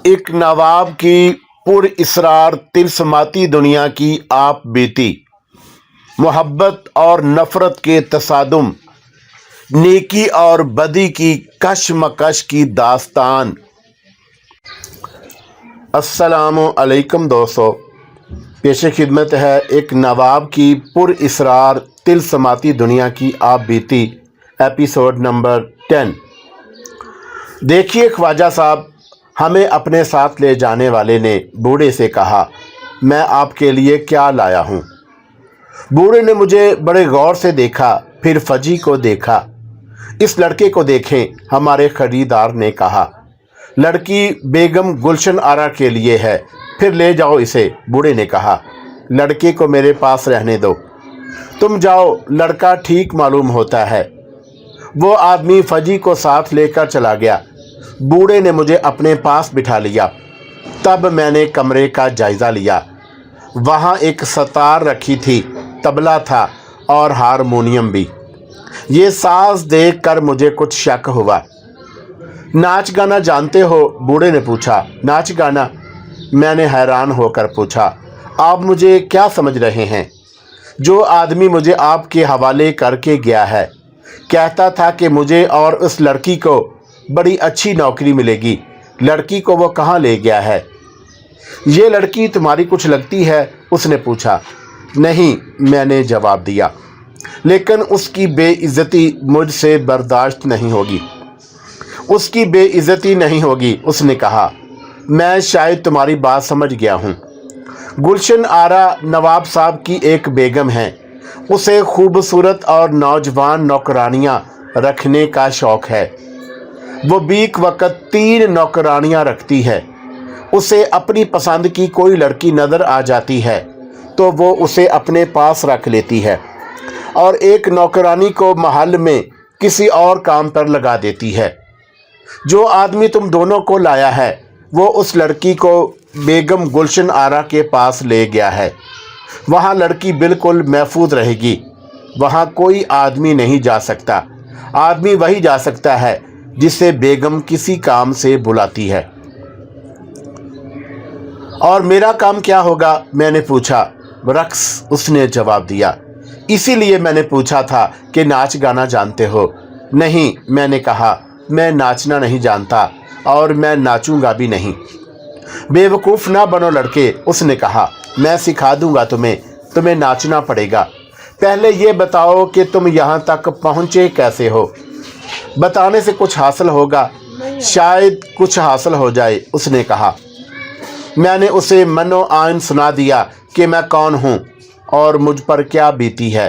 एक नवाब की पुरइसरार तिलस्माती दुनिया की आप बीती, मोहब्बत और नफ़रत के तसादुम, नेकी और बदी की कशमकश की दास्तान। अस्सलामु अलैकुम दोस्तों, पेश खिदमत है एक नवाब की पुरइसरार तिलस्माती दुनिया की आप बीती, एपिसोड नंबर 10। देखिए ख्वाजा साहब, हमें अपने साथ ले जाने वाले ने बूढ़े से कहा, मैं आपके लिए क्या लाया हूँ। बूढ़े ने मुझे बड़े गौर से देखा, फिर फजी को देखा। इस लड़के को देखें, हमारे खरीदार ने कहा। लड़की बेगम गुलशन आरा के लिए है, फिर ले जाओ इसे, बूढ़े ने कहा। लड़के को मेरे पास रहने दो, तुम जाओ, लड़का ठीक मालूम होता है। वो आदमी फजी को साथ लेकर चला गया। बूढ़े ने मुझे अपने पास बिठा लिया। तब मैंने कमरे का जायज़ा लिया। वहाँ एक सतार रखी थी, तबला था और हारमोनियम भी। ये साज देख कर मुझे कुछ शक हुआ। नाच गाना जानते हो? बूढ़े ने पूछा। नाच गाना? मैंने हैरान होकर पूछा। आप मुझे क्या समझ रहे हैं? जो आदमी मुझे आपके हवाले करके गया है, कहता था कि मुझे और उस लड़की को बड़ी अच्छी नौकरी मिलेगी। लड़की को वो कहाँ ले गया है? ये लड़की तुम्हारी कुछ लगती है? उसने पूछा। नहीं, मैंने जवाब दिया, लेकिन उसकी बेइज्जती मुझसे बर्दाश्त नहीं होगी। उसकी बेइज्जती नहीं होगी, उसने कहा। मैं शायद तुम्हारी बात समझ गया हूँ। गुलशन आरा नवाब साहब की एक बेगम है। उसे खूबसूरत और नौजवान नौकरानियाँ रखने का शौक़ है। वो बीक वक़्त 3 नौकरानियाँ रखती है। उसे अपनी पसंद की कोई लड़की नज़र आ जाती है तो वो उसे अपने पास रख लेती है और एक नौकरानी को महल में किसी और काम पर लगा देती है। जो आदमी तुम दोनों को लाया है, वो उस लड़की को बेगम गुलशन आरा के पास ले गया है। वहाँ लड़की बिल्कुल महफूज रहेगी। वहाँ कोई आदमी नहीं जा सकता। आदमी वही जा सकता है जिसे बेगम किसी काम से बुलाती है। और मेरा काम क्या होगा? मैंने पूछा। रक्स, उसने जवाब दिया। इसीलिए मैंने पूछा था कि नाच गाना जानते हो? नहीं, मैंने कहा, मैं नाचना नहीं जानता और मैं नाचूंगा भी नहीं। बेवकूफ़ ना बनो लड़के, उसने कहा। मैं सिखा दूंगा तुम्हें नाचना पड़ेगा। पहले ये बताओ कि तुम यहाँ तक पहुँचे कैसे हो? बताने से कुछ हासिल होगा? शायद कुछ हासिल हो जाए, उसने कहा। मैंने उसे मनो आइन सुना दिया कि मैं कौन हूँ और मुझ पर क्या बीती है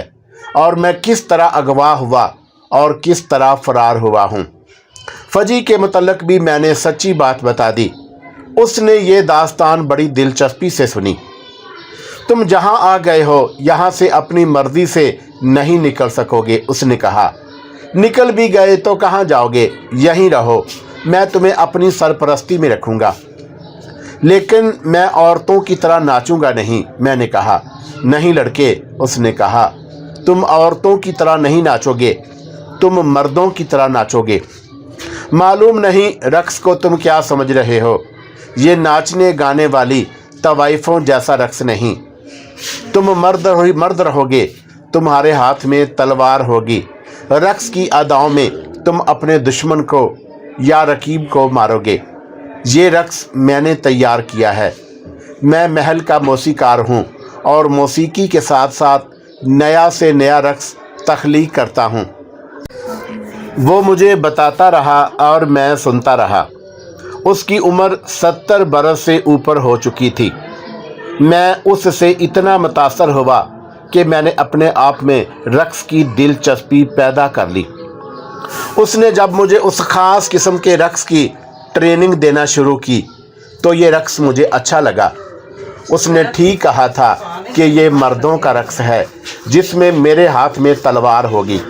और मैं किस तरह अगवा हुआ और किस तरह फरार हुआ हूँ। फजी के मुतल्लिक भी मैंने सच्ची बात बता दी। उसने ये दास्तान बड़ी दिलचस्पी से सुनी। तुम जहाँ आ गए हो, यहाँ से अपनी मर्ज़ी से नहीं निकल सकोगे, उसने कहा। निकल भी गए तो कहाँ जाओगे? यहीं रहो, मैं तुम्हें अपनी सरपरस्ती में रखूँगा। लेकिन मैं औरतों की तरह नाचूंगा नहीं, मैंने कहा। नहीं लड़के, उसने कहा, तुम औरतों की तरह नहीं नाचोगे, तुम मर्दों की तरह नाचोगे। मालूम नहीं रक्स को तुम क्या समझ रहे हो। ये नाचने गाने वाली तवाइफों जैसा रक्स नहीं। तुम मर्द रहोगे, तुम्हारे हाथ में तलवार होगी। रक्स की अदाओं में तुम अपने दुश्मन को या रकीब को मारोगे। ये रक्स मैंने तैयार किया है। मैं महल का मौसीकार हूँ और मौसीकी के साथ साथ नया से नया रक्स तख्लीक करता हूँ। वो मुझे बताता रहा और मैं सुनता रहा। उसकी उम्र 70 बरस से ऊपर हो चुकी थी। मैं उससे इतना मुतासर हुआ कि मैंने अपने आप में रक्स की दिलचस्पी पैदा कर ली। उसने जब मुझे उस ख़ास किस्म के रक्स की ट्रेनिंग देना शुरू की तो ये रक्स मुझे अच्छा लगा। उसने ठीक कहा था कि ये मर्दों का रक्स है जिसमें मेरे हाथ में तलवार होगी।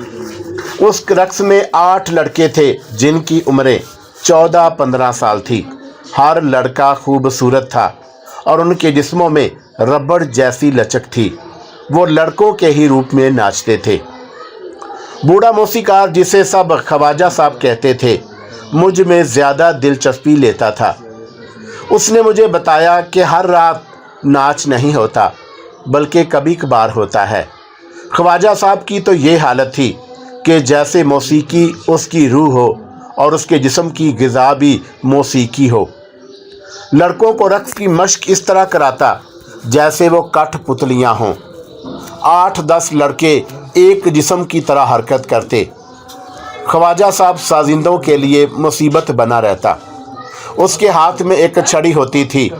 उस रक्स में 8 लड़के थे जिनकी उम्रें 14-15 साल थी। हर लड़का खूबसूरत था और उनके जिस्मों में रबड़ जैसी लचक थी। वो लड़कों के ही रूप में नाचते थे। बूढ़ा मौसीकार, जिसे सब ख्वाजा साहब कहते थे, मुझ में ज़्यादा दिलचस्पी लेता था। उसने मुझे बताया कि हर रात नाच नहीं होता बल्कि कभी कभार होता है। ख्वाजा साहब की तो ये हालत थी कि जैसे मौसीकी उसकी रूह हो और उसके जिस्म की ग़िज़ा भी मौसीकी हो। लड़कों को रक़्स की मश्क इस तरह कराता जैसे वो कठपुतलियाँ हों। 8-10 लड़के एक जिस्म की तरह हरकत करते। ख्वाजा साहब साजिंदों के लिए मुसीबत बना रहता। उसके हाथ में एक छड़ी होती थी।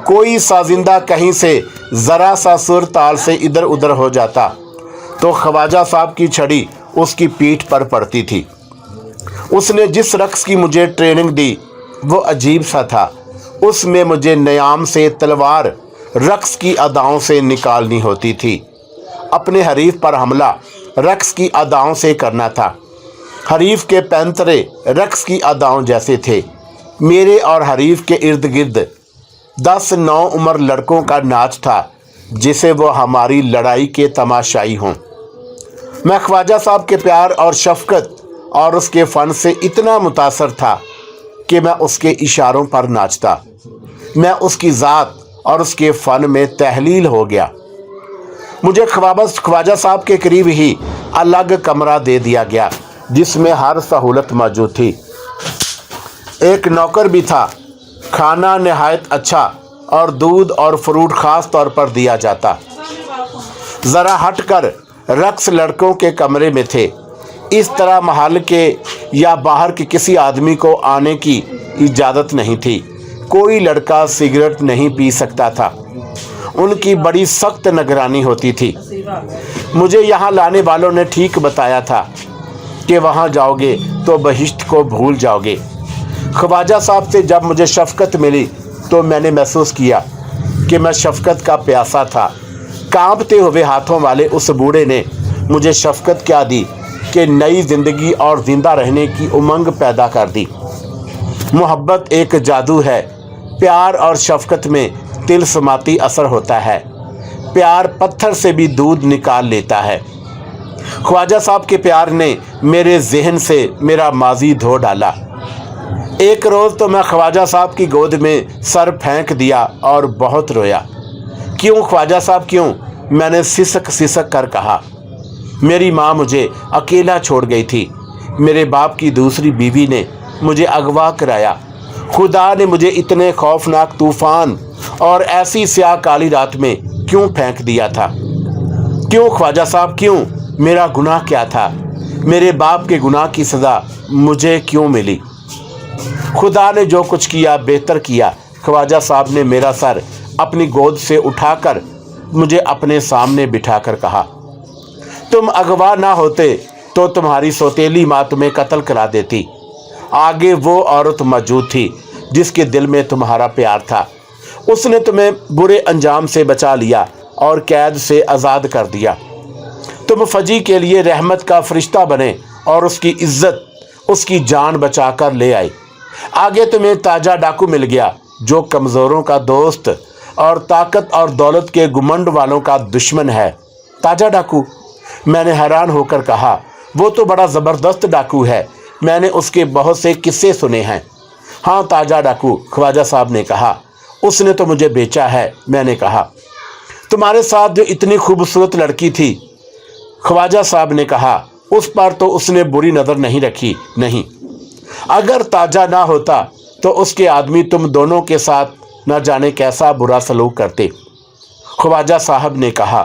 कोई साजिंदा कहीं से ज़रा सा सुर ताल से इधर उधर हो जाता तो ख्वाजा साहब की छड़ी उसकी पीठ पर पड़ती थी। उसने जिस रक़्स की मुझे ट्रेनिंग दी वो अजीब सा था। उसमें मुझे न्याम से तलवार रक़्स की अदाओं से निकालनी होती थी। अपने हरीफ पर हमला रक़्स की अदाओं से करना था। हरीफ के पैंतरे रक़्स की अदाओं जैसे थे। मेरे और हरीफ के इर्द गिर्द 10-9 उम्र लड़कों का नाच था जिसे वो हमारी लड़ाई के तमाशाई हों। मैं ख्वाजा साहब के प्यार और शफ़क़त और उसके फ़न से इतना मुतासर था कि मैं उसके इशारों पर नाचता। मैं उसकी ज़ात और उसके फ़न में तहलील हो गया। मुझे ख्वाजा साहब के करीब ही अलग कमरा दे दिया गया जिसमें हर सहूलत मौजूद थी। एक नौकर भी था। खाना नहायत अच्छा और दूध और फ्रूट ख़ास तौर पर दिया जाता। ज़रा हटकर रक़्स लड़कों के कमरे में थे। इस तरह महल के या बाहर के किसी आदमी को आने की इजाज़त नहीं थी। कोई लड़का सिगरेट नहीं पी सकता था। उनकी बड़ी सख्त निगरानी होती थी। मुझे यहाँ लाने वालों ने ठीक बताया था कि वहाँ जाओगे तो बहिश्त को भूल जाओगे। ख्वाजा साहब से जब मुझे शफ़क़त मिली तो मैंने महसूस किया कि मैं शफ़क़त का प्यासा था। कांपते हुए हाथों वाले उस बूढ़े ने मुझे शफ़क़त क्या दी कि नई ज़िंदगी और ज़िंदा रहने की उमंग पैदा कर दी। मोहब्बत एक जादू है। प्यार और शफ़क़त में तिलस्माती असर होता है। प्यार पत्थर से भी दूध निकाल लेता है। ख्वाजा साहब के प्यार ने मेरे जहन से मेरा माजी धो डाला। एक रोज़ तो मैं ख्वाजा साहब की गोद में सर फेंक दिया और बहुत रोया। क्यों ख्वाजा साहब क्यों? मैंने सिसक सिसक कर कहा। मेरी माँ मुझे अकेला छोड़ गई थी। मेरे बाप की दूसरी बीवी ने मुझे अगवा कराया। खुदा ने मुझे इतने खौफनाक तूफ़ान और ऐसी स्याह काली रात में क्यों फेंक दिया था? क्यों ख्वाजा साहब क्यों? मेरा गुनाह क्या था? मेरे बाप के गुनाह की सज़ा मुझे क्यों मिली? खुदा ने जो कुछ किया बेहतर किया। ख्वाजा साहब ने मेरा सर अपनी गोद से उठाकर मुझे अपने सामने बिठाकर कहा, तुम अगवा ना होते तो तुम्हारी सौतेली माँ तुम्हें कत्ल करा देती। आगे वो औरत मौजूद थी जिसके दिल में तुम्हारा प्यार था। उसने तुम्हें बुरे अंजाम से बचा लिया और कैद से आज़ाद कर दिया। तुम फजी के लिए रहमत का फरिश्ता बने और उसकी इज्जत, उसकी जान बचा कर ले आए। आगे तुम्हें ताजा डाकू मिल गया जो कमज़ोरों का दोस्त और ताकत और दौलत के गुमंड वालों का दुश्मन है। ताजा डाकू? मैंने हैरान होकर कहा, वो तो बड़ा ज़बरदस्त डाकू है। मैंने उसके बहुत से किस्से सुने हैं। हाँ, ताजा डाकू, ख्वाजा साहब ने कहा। उसने तो मुझे बेचा है। मैंने कहा, तुम्हारे साथ जो इतनी खूबसूरत लड़की थी? ख्वाजा साहब ने कहा, उस पर तो उसने बुरी नज़र नहीं रखी। नहीं, अगर ताजा ना होता तो उसके आदमी तुम दोनों के साथ न जाने कैसा बुरा सलूक करते। ख्वाजा साहब ने कहा,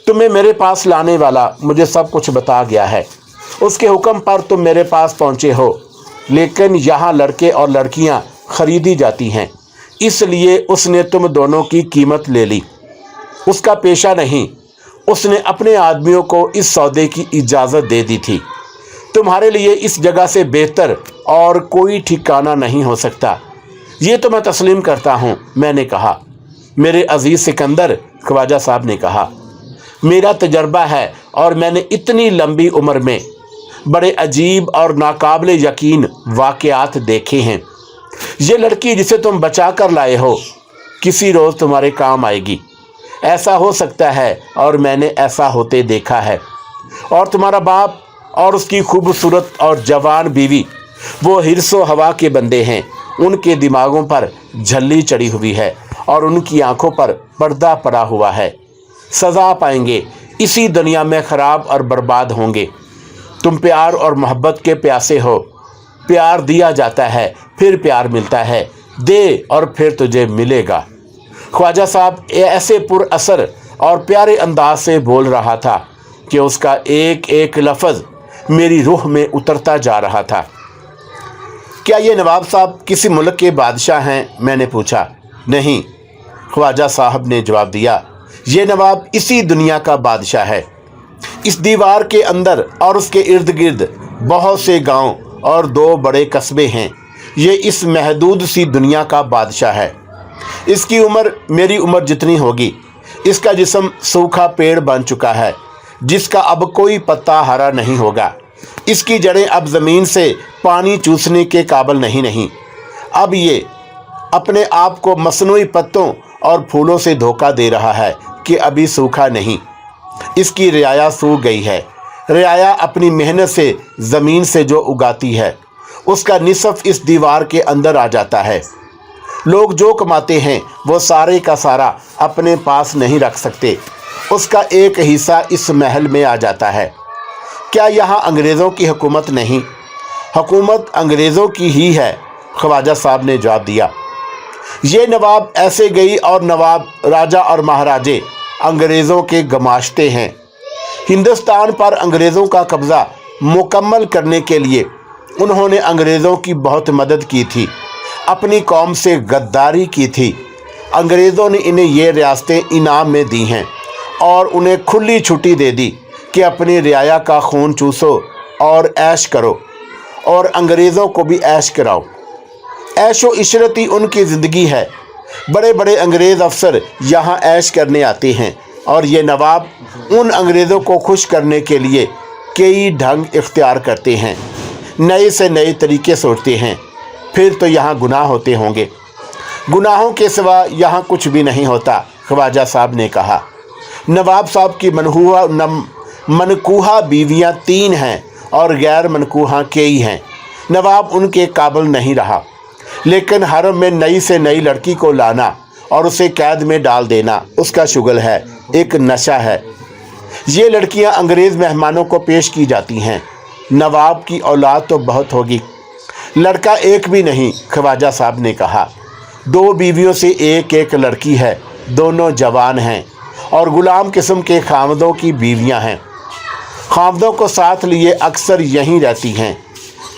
तुम्हें मेरे पास लाने वाला मुझे सब कुछ बता गया है। उसके हुक्म पर तुम मेरे पास पहुँचे हो। लेकिन यहाँ लड़के और लड़कियाँ खरीदी जाती हैं, इसलिए उसने तुम दोनों की कीमत ले ली। उसका पेशा नहीं, उसने अपने आदमियों को इस सौदे की इजाज़त दे दी थी। तुम्हारे लिए इस जगह से बेहतर और कोई ठिकाना नहीं हो सकता। ये तो मैं तस्लीम करता हूँ। मैंने कहा, मेरे अजीज़ सिकंदर, ख्वाजा साहब ने कहा, मेरा तजर्बा है और मैंने इतनी लंबी उम्र में बड़े अजीब और नाकाबिले यकीन वाक़यात देखे हैं। ये लड़की जिसे तुम बचा कर लाए हो किसी रोज़ तुम्हारे काम आएगी। ऐसा हो सकता है और मैंने ऐसा होते देखा है। और तुम्हारा बाप और उसकी खूबसूरत और जवान बीवी वो हिर्सो हवा के बंदे हैं। उनके दिमागों पर झल्ली चढ़ी हुई है और उनकी आंखों पर पर्दा पड़ा हुआ है। सज़ा पाएंगे, इसी दुनिया में ख़राब और बर्बाद होंगे। तुम प्यार और मोहब्बत के प्यासे हो। प्यार दिया जाता है, फिर प्यार मिलता है। दे और फिर तुझे मिलेगा। ख्वाजा साहब ऐसे पुरअसर और प्यारे अंदाज से बोल रहा था कि उसका एक एक लफ्ज़ मेरी रूह में उतरता जा रहा था। क्या ये नवाब साहब किसी मुल्क के बादशाह हैं? मैंने पूछा। नहीं, ख्वाजा साहब ने जवाब दिया, ये नवाब इसी दुनिया का बादशाह है। इस दीवार के अंदर और उसके इर्द गिर्द बहुत से गांव और 2 बड़े कस्बे हैं। ये इस महदूद सी दुनिया का बादशाह है। इसकी उम्र मेरी उम्र जितनी होगी। इसका जिस्म सूखा पेड़ बन चुका है जिसका अब कोई पत्ता हरा नहीं होगा। इसकी जड़ें अब ज़मीन से पानी चूसने के काबिल नहीं। अब ये अपने आप को मसनूई पत्तों और फूलों से धोखा दे रहा है कि अभी सूखा नहीं। इसकी रियाया सूख गई है। रियाया अपनी मेहनत से ज़मीन से जो उगाती है उसका निसफ इस दीवार के अंदर आ जाता है। लोग जो कमाते हैं वो सारे का सारा अपने पास नहीं रख सकते। उसका एक हिस्सा इस महल में आ जाता है। क्या यहाँ अंग्रेज़ों की हुकूमत नहीं? हुकूमत अंग्रेज़ों की ही है, ख्वाजा साहब ने जवाब दिया। ये नवाब ऐसे गई और नवाब, राजा और महाराजे अंग्रेज़ों के गमाश्ते हैं। हिंदुस्तान पर अंग्रेज़ों का कब्ज़ा मुकम्मल करने के लिए उन्होंने अंग्रेज़ों की बहुत मदद की थी, अपनी कौम से गद्दारी की थी। अंग्रेज़ों ने इन्हें ये रियासतें इनाम में दी हैं और उन्हें खुली छुट्टी दे दी कि अपनी रियाया का खून चूसो और ऐश करो, और अंग्रेज़ों को भी ऐश कराओ। ऐशो इशरत ही उनकी ज़िंदगी है। बड़े बड़े अंग्रेज़ अफसर यहाँ ऐश करने आते हैं और ये नवाब उन अंग्रेज़ों को खुश करने के लिए कई ढंग इख्तियार करते हैं, नए से नए तरीके सोचते हैं। फिर तो यहाँ गुनाह होते होंगे। गुनाहों के सिवा यहाँ कुछ भी नहीं होता, ख्वाजा साहब ने कहा। नवाब साहब की मनकूहा बीवियाँ 3 हैं और गैर मनकूहा कई हैं। नवाब उनके काबिल नहीं रहा, लेकिन हरम में नई से नई लड़की को लाना और उसे कैद में डाल देना उसका शुगल है, एक नशा है। ये लड़कियां अंग्रेज़ मेहमानों को पेश की जाती हैं। नवाब की औलाद तो बहुत होगी, लड़का एक भी नहीं, ख्वाजा साहब ने कहा। 2 बीवियों से एक एक लड़की है, दोनों जवान हैं और ग़ुलाम किस्म के खामदों की बीवियां हैं। खामदों को साथ लिए अक्सर यहीं रहती हैं।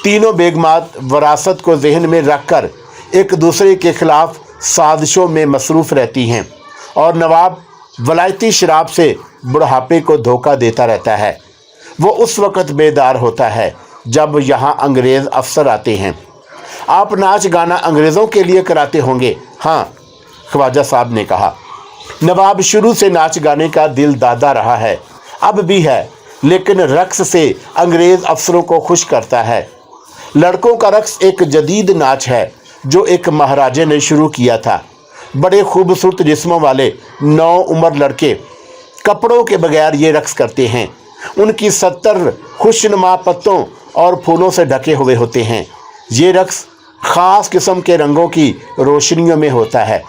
तीनों बेगमात वरासत को जहन में रखकर एक दूसरे के ख़िलाफ़ साजिशों में मसरूफ़ रहती हैं और नवाब वलायती शराब से बुढ़ापे को धोखा देता रहता है। वो उस वक़्त बेदार होता है जब यहाँ अंग्रेज़ अफसर आते हैं। आप नाच गाना अंग्रेज़ों के लिए कराते होंगे? हाँ, ख्वाजा साहब ने कहा। नवाब शुरू से नाच गाने का दिल दादा रहा है, अब भी है, लेकिन रक्स से अंग्रेज़ अफसरों को खुश करता है। लड़कों का रक्स एक जदीद नाच है जो एक महाराजे ने शुरू किया था। बड़े खूबसूरत जिस्मों वाले 9 उम्र लड़के कपड़ों के बगैर ये रक्स करते हैं। उनकी 70 खुशनुमा पत्तों और फूलों से ढके हुए होते हैं। ये रक्स ख़ास किस्म के रंगों की रोशनियों में होता है।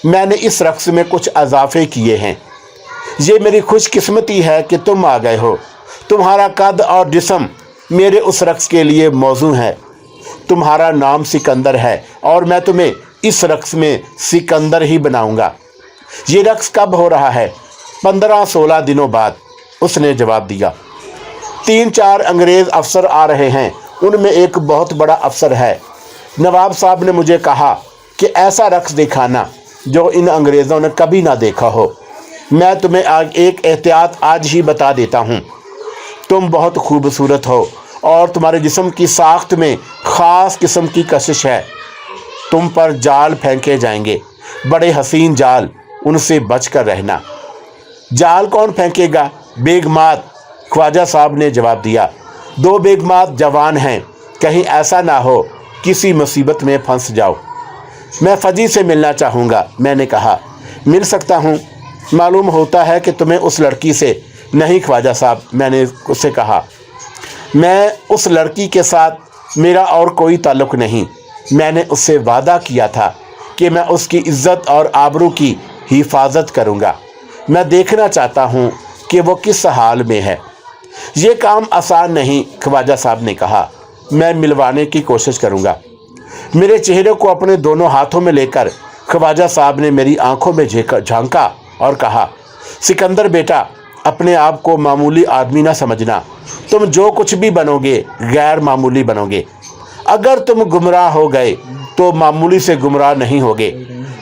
मैंने इस रक्स में कुछ इजाफे किए हैं। ये मेरी खुशकिस्मती है कि तुम आ गए हो। तुम्हारा कद और जिस्म मेरे उस रक्स के लिए मौजू है। तुम्हारा नाम सिकंदर है और मैं तुम्हें इस रक्स में सिकंदर ही बनाऊंगा। ये रक्स कब हो रहा है? 15-16 दिनों बाद, उसने जवाब दिया। 3-4 अंग्रेज़ अफसर आ रहे हैं, उनमें एक बहुत बड़ा अफसर है। नवाब साहब ने मुझे कहा कि ऐसा रक्स दिखाना जो इन अंग्रेज़ों ने कभी ना देखा हो। मैं तुम्हें एक एहतियात आज ही बता देता हूँ। तुम बहुत खूबसूरत हो और तुम्हारे जिस्म की साख्त में ख़ास किस्म की कशिश है। तुम पर जाल फेंके जाएंगे, बड़े हसीन जाल, उनसे बच कर रहना। जाल कौन फेंकेगा? बेगमात, ख्वाजा साहब ने जवाब दिया। 2 बेगमात जवान हैं, कहीं ऐसा ना हो किसी मुसीबत में फंस जाओ। मैं फजी से मिलना चाहूँगा, मैंने कहा। मिल सकता हूँ, मालूम होता है कि तुम्हें उस लड़की से। नहीं ख्वाजा साहब, मैंने उससे कहा, मैं उस लड़की के साथ मेरा और कोई ताल्लुक़ नहीं। मैंने उससे वादा किया था कि मैं उसकी इज्जत और आबरू की हिफाजत करूँगा। मैं देखना चाहता हूँ कि वो किस हाल में है। ये काम आसान नहीं, ख्वाजा साहब ने कहा। मैं मिलवाने की कोशिश करूँगा। मेरे चेहरे को अपने दोनों हाथों में लेकर ख्वाजा साहब ने मेरी आंखों में झांका और कहा, सिकंदर बेटा, अपने आप को मामूली आदमी ना समझना। तुम जो कुछ भी बनोगे गैर मामूली बनोगे। अगर तुम गुमराह हो गए तो मामूली से गुमराह नहीं होगे,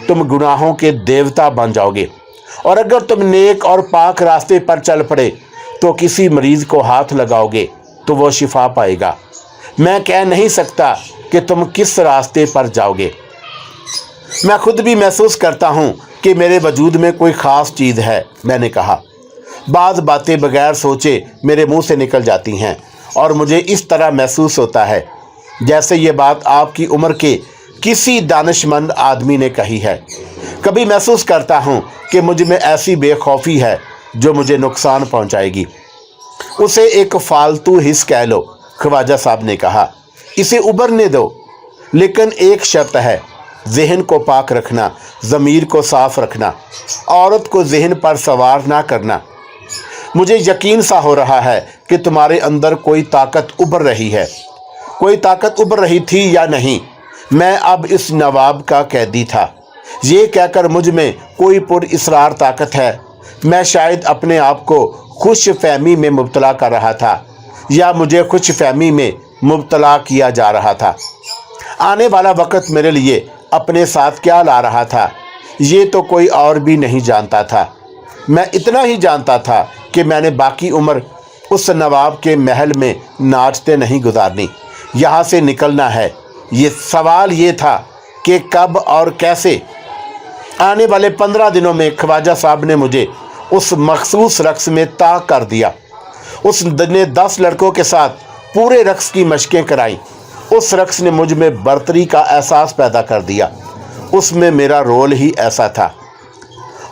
तुम गुनाहों के देवता बन जाओगे। और अगर तुम नेक और पाक रास्ते पर चल पड़े तो किसी मरीज को हाथ लगाओगे तो वो शिफा पाएगा। मैं कह नहीं सकता कि तुम किस रास्ते पर जाओगे। मैं खुद भी महसूस करता हूँ कि मेरे वजूद में कोई ख़ास चीज़ है, मैंने कहा। बाज़ बातें बगैर सोचे मेरे मुंह से निकल जाती हैं और मुझे इस तरह महसूस होता है जैसे ये बात आपकी उम्र के किसी दानिशमंद आदमी ने कही है। कभी महसूस करता हूँ कि मुझ में ऐसी बेखौफी है जो मुझे नुकसान पहुँचाएगी। उसे एक फालतू हिस्स कह लो, ख्वाजा साहब ने कहा। इसे उभरने दो, लेकिन एक शर्त है, जहन को पाक रखना, ज़मीर को साफ रखना, औरत को जहन पर सवार ना करना। मुझे यकीन सा हो रहा है कि तुम्हारे अंदर कोई ताकत उभर रही है। कोई ताकत उभर रही थी या नहीं, मैं अब इस नवाब का कैदी था। ये कहकर मुझ में कोई पुरइसरार ताकत है। मैं शायद अपने आप को खुश फहमी में मुब्तला कर रहा था या मुझे खुश फहमी में मुब्तला किया जा रहा था। आने वाला वक्त मेरे लिए अपने साथ क्या ला रहा था ये तो कोई और भी नहीं जानता था। मैं इतना ही जानता था कि मैंने बाकी उम्र उस नवाब के महल में नाचते नहीं गुजारनी। यहाँ से निकलना है। ये सवाल ये था कि कब और कैसे। आने वाले 15 दिनों में ख्वाजा साहब ने मुझे उस मखसूस रक्स में ताक कर दिया। उसने 10 लड़कों के साथ पूरे रक्स की मशकें कराई। उस रक्स ने मुझ में बर्तरी का एहसास पैदा कर दिया। उसमें मेरा रोल ही ऐसा था।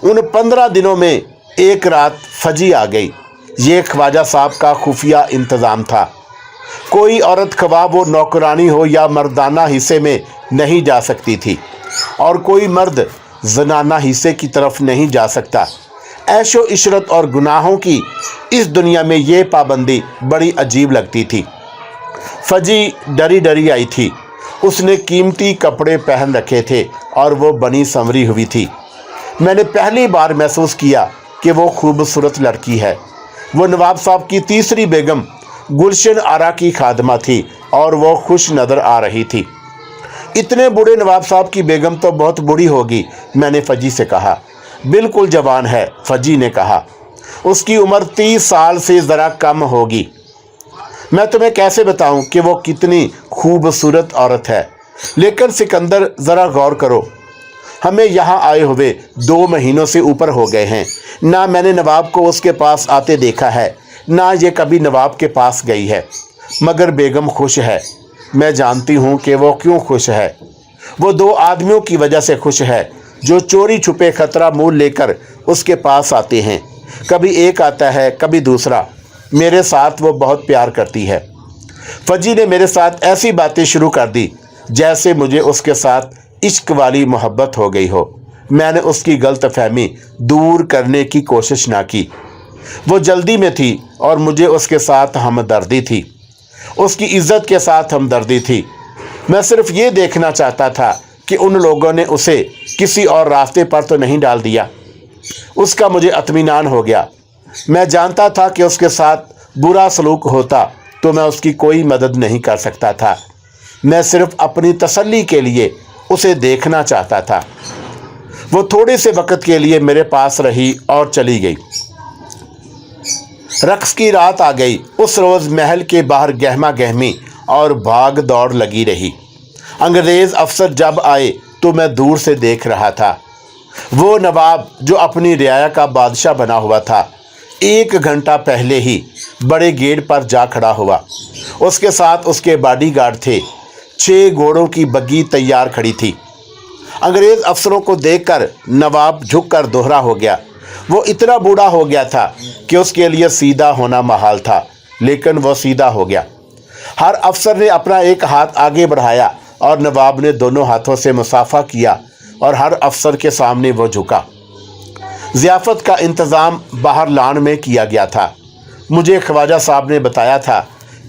उन 15 दिनों में एक रात फजी आ गई। ये ख्वाजा साहब का खुफिया इंतज़ाम था। कोई औरत ख्वाह वो नौकरानी हो या मर्दाना हिस्से में नहीं जा सकती थी और कोई मर्द जनाना हिस्से की तरफ नहीं जा सकता। ऐशो इशरत और गुनाहों की इस दुनिया में ये पाबंदी बड़ी अजीब लगती थी। फजी डरी डरी आई थी। उसने कीमती कपड़े पहन रखे थे और वो बनी संवरी हुई थी। मैंने पहली बार महसूस किया कि वो खूबसूरत लड़की है। वो नवाब साहब की तीसरी बेगम गुलशन आरा की खादमा थी और वो खुश नज़र आ रही थी। इतने बूढ़े नवाब साहब की बेगम तो बहुत बूढ़ी होगी, मैंने फजी से कहा। बिल्कुल जवान है, फजी ने कहा। उसकी उम्र 30 साल से ज़रा कम होगी। मैं तुम्हें कैसे बताऊं कि वो कितनी खूबसूरत औरत है। लेकिन सिकंदर, ज़रा गौर करो, हमें यहाँ आए हुए 2 महीनों से ऊपर हो गए हैं। ना मैंने नवाब को उसके पास आते देखा है, ना ये कभी नवाब के पास गई है। मगर बेगम खुश है। मैं जानती हूँ कि वो क्यों खुश है। वो 2 आदमियों की वजह से खुश है जो चोरी छुपे खतरा मोल लेकर उसके पास आते हैं। कभी एक आता है, कभी दूसरा। मेरे साथ वो बहुत प्यार करती है। फजी ने मेरे साथ ऐसी बातें शुरू कर दी जैसे मुझे उसके साथ इश्क वाली मोहब्बत हो गई हो। मैंने उसकी गलतफहमी दूर करने की कोशिश ना की। वो जल्दी में थी और मुझे उसके साथ हमदर्दी थी। उसकी इज्जत के साथ हमदर्दी थी। मैं सिर्फ ये देखना चाहता था कि उन लोगों ने उसे किसी और रास्ते पर तो नहीं डाल दिया। उसका मुझे इत्मीनान हो गया। मैं जानता था कि उसके साथ बुरा सलूक होता तो मैं उसकी कोई मदद नहीं कर सकता था। मैं सिर्फ अपनी तसल्ली के लिए उसे देखना चाहता था। वो थोड़े से वक्त के लिए मेरे पास रही और चली गई। रक्स की रात आ गई। उस रोज़ महल के बाहर गहमा गहमी और भाग दौड़ लगी रही। अंग्रेज़ अफसर जब आए तो मैं दूर से देख रहा था। वो नवाब जो अपनी रियाया का बादशाह बना हुआ था, 1 घंटा पहले ही बड़े गेट पर जा खड़ा हुआ। उसके साथ उसके बॉडीगार्ड थे। 6 घोड़ों की बग्गी तैयार खड़ी थी। अंग्रेज़ अफसरों को देखकर नवाब झुककर दोहरा हो गया। वो इतना बूढ़ा हो गया था कि उसके लिए सीधा होना महाल था, लेकिन वो सीधा हो गया। हर अफसर ने अपना एक हाथ आगे बढ़ाया और नवाब ने दोनों हाथों से मुसाफा किया और हर अफसर के सामने वो झुका। ज़ियाफ़त का इंतज़ाम बाहर लान में किया गया था। मुझे ख्वाजा साहब ने बताया था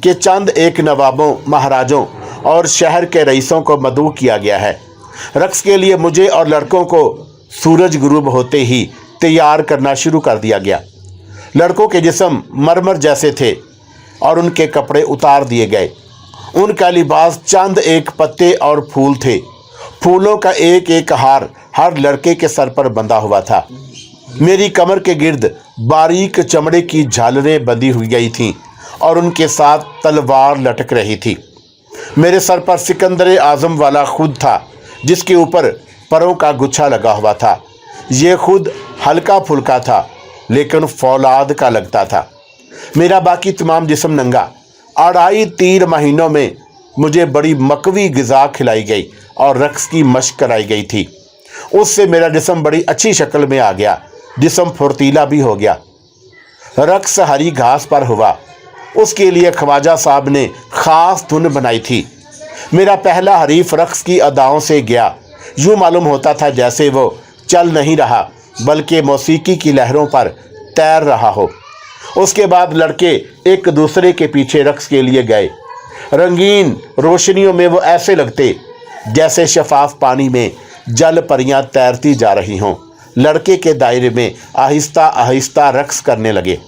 कि चंद एक नवाबों, महाराजों और शहर के रईसों को मदऊ किया गया है। रक्स के लिए मुझे और लड़कों को सूरज गुरूब होते ही तैयार करना शुरू कर दिया गया। लड़कों के जिस्म मरमर जैसे थे और उनके कपड़े उतार दिए गए। उनका लिबास चंद एक पत्ते और फूल थे। फूलों का एक एक हार हर लड़के के सर पर बंधा हुआ था। मेरी कमर के गिर्द बारीक चमड़े की झालरें बंधी हुई गई थीं और उनके साथ तलवार लटक रही थी। मेरे सर पर सिकंदर आज़म वाला खुद था, जिसके ऊपर परों का गुच्छा लगा हुआ था। ये खुद हल्का फुल्का था, लेकिन फौलाद का लगता था। मेरा बाकी तमाम जिस्म नंगा। 2.5-3 महीनों में मुझे बड़ी मकवी ग़िज़ा खिलाई गई और रक्स की मशक कराई गई थी। उससे मेरा जिस्म बड़ी अच्छी शक्ल में आ गया, जिस्म फुर्तीला भी हो गया। रक्स हरी घास पर हुआ। उसके लिए ख्वाजा साहब ने ख़ास धुन बनाई थी। मेरा पहला हरीफ रक्स की अदाओं से गया। यूँ मालूम होता था जैसे वो चल नहीं रहा, बल्कि मौसीकी की लहरों पर तैर रहा हो। उसके बाद लड़के एक दूसरे के पीछे रक्स के लिए गए। रंगीन रोशनियों में वो ऐसे लगते जैसे शफाफ पानी में जल परियां तैरती जा रही हों। लड़के के दायरे में आहिस्ता आहिस्ता रक्स करने लगे।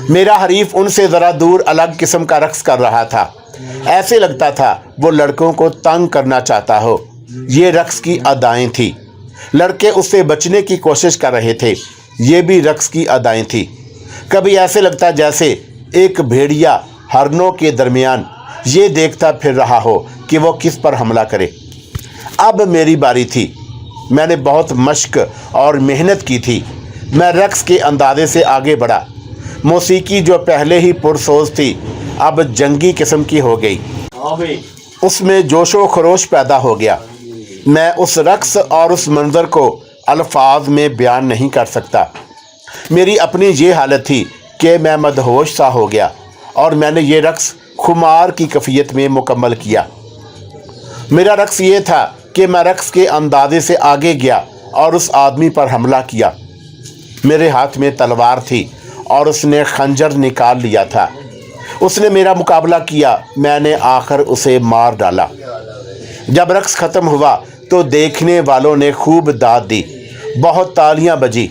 मेरा हरीफ उनसे ज़रा दूर अलग किस्म का रक्स कर रहा था। ऐसे लगता था वो लड़कों को तंग करना चाहता हो। ये रक्स की अदाएं थी। लड़के उससे बचने की कोशिश कर रहे थे। ये भी रक्स की अदाएं थी। कभी ऐसे लगता जैसे एक भेड़िया हरनों के दरमियान ये देखता फिर रहा हो कि वो किस पर हमला करे। अब मेरी बारी थी। मैंने बहुत मश्क और मेहनत की थी। मैं रक्स के अंदाजे से आगे बढ़ा। मौसीकी जो पहले ही पुरसोज थी, अब जंगी किस्म की हो गई। उसमें जोशो खरोश पैदा हो गया। मैं उस रक्स और उस मंज़र को अल्फाज में बयान नहीं कर सकता। मेरी अपनी ये हालत थी कि मैं मदहोश सा हो गया और मैंने ये रक्स खुमार की कैफियत में मुकम्मल किया। मेरा रक्स ये था कि मैं रक्स के अंदाजे से आगे गया और उस आदमी पर हमला किया। मेरे हाथ में तलवार थी और उसने खंजर निकाल लिया था। उसने मेरा मुकाबला किया। मैंने आखिर उसे मार डाला। जब रक्स ख़त्म हुआ तो देखने वालों ने खूब दाद दी। बहुत तालियां बजी।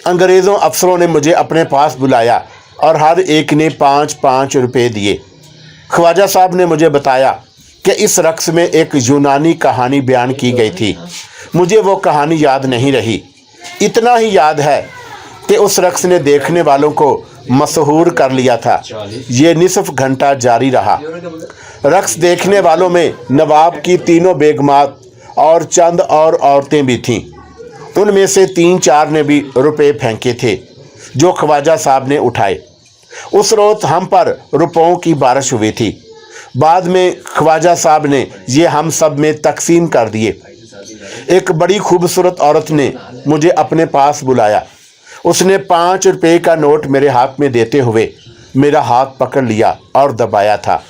अंग्रेज़ों अफसरों ने मुझे अपने पास बुलाया और हर एक ने 5-5 रुपये दिए। ख्वाजा साहब ने मुझे बताया कि इस रक्स में एक यूनानी कहानी बयान की गई थी। मुझे वो कहानी याद नहीं रही। इतना ही याद है कि उस रक्स ने देखने वालों को मशहूर कर लिया था। ये निसफ घंटा जारी रहा। रक्स देखने वालों में नवाब की 3 बेगमात और चंद और औरतें भी थीं। उनमें से 3-4 ने भी रुपए फेंके थे, जो ख्वाजा साहब ने उठाए। उस रोज़ हम पर रुपयों की बारिश हुई थी। बाद में ख्वाजा साहब ने ये हम सब में तकसीम कर दिए। एक बड़ी खूबसूरत औरत ने मुझे अपने पास बुलाया। उसने 5 रुपये का नोट मेरे हाथ में देते हुए मेरा हाथ पकड़ लिया और दबाया था।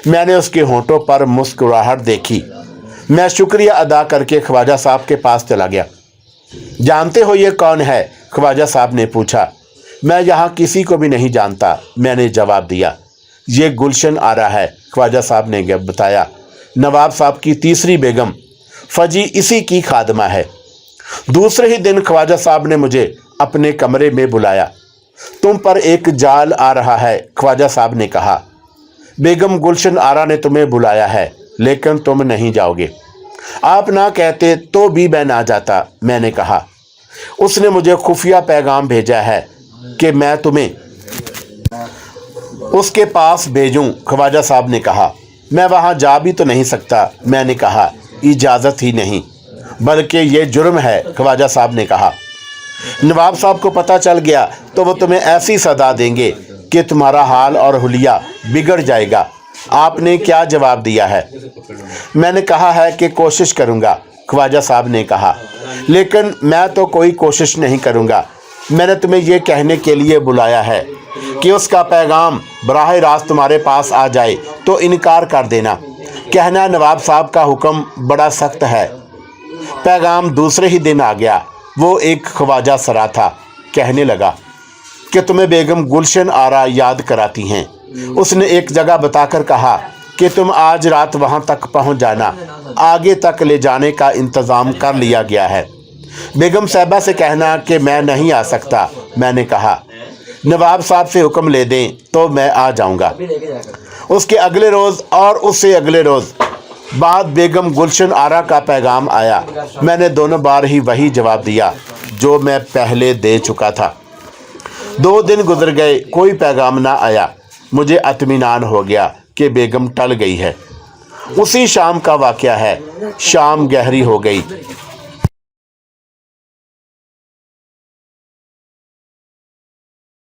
मैंने उसके होंठों पर मुस्कुराहट देखी। मैं शुक्रिया अदा करके ख्वाजा साहब के पास चला गया। जानते हो ये कौन है? ख्वाजा साहब ने पूछा। मैं यहाँ किसी को भी नहीं जानता, मैंने जवाब दिया। ये गुलशन आ रहा है, ख्वाजा साहब ने बताया। नवाब साहब की तीसरी बेगम फजी इसी की खादमा है। दूसरे ही दिन ख्वाजा साहब ने मुझे अपने कमरे में बुलाया। तुम पर एक जाल आ रहा है, ख्वाजा साहब ने कहा। बेगम गुलशन आरा ने तुम्हें बुलाया है, लेकिन तुम नहीं जाओगे। आप ना कहते तो भी मैं ना जाता, मैंने कहा। उसने मुझे खुफिया पैगाम भेजा है कि मैं तुम्हें उसके पास भेजूं, ख्वाजा साहब ने कहा। मैं वहां जा भी तो नहीं सकता, मैंने कहा। इजाज़त ही नहीं, बल्कि ये जुर्म है, ख्वाजा साहब ने कहा। नवाब साहब को पता चल गया तो वो तुम्हें ऐसी सदा देंगे कि तुम्हारा हाल और हुलिया बिगड़ जाएगा। आपने क्या जवाब दिया है? मैंने कहा है कि कोशिश करूँगा, ख्वाजा साहब ने कहा। लेकिन मैं तो कोई कोशिश नहीं करूँगा। मैंने तुम्हें यह कहने के लिए बुलाया है कि उसका पैगाम बराह रास्त तुम्हारे पास आ जाए तो इनकार कर देना। कहना नवाब साहब का हुक्म बड़ा सख्त है। पैगाम दूसरे ही दिन आ गया। वो एक ख्वाजा सरा था। कहने लगा कि तुम्हें बेगम गुलशन आरा याद कराती हैं। उसने एक जगह बताकर कहा कि तुम आज रात वहां तक पहुंच जाना, आगे तक ले जाने का इंतज़ाम कर लिया गया है। बेगम साहिबा से कहना कि मैं नहीं आ सकता। मैंने कहा नवाब साहब से हुक्म ले दें तो मैं आ जाऊंगा। उसके अगले रोज़ और उससे अगले रोज़ बाद बेगम गुलशन आरा का पैगाम आया। मैंने दोनों बार ही वही जवाब दिया जो मैं पहले दे चुका था। 2 दिन गुजर गए, कोई पैगाम ना आया। मुझे इत्मीनान हो गया कि बेगम टल गई है। उसी शाम का वाक़या है। शाम गहरी हो गई।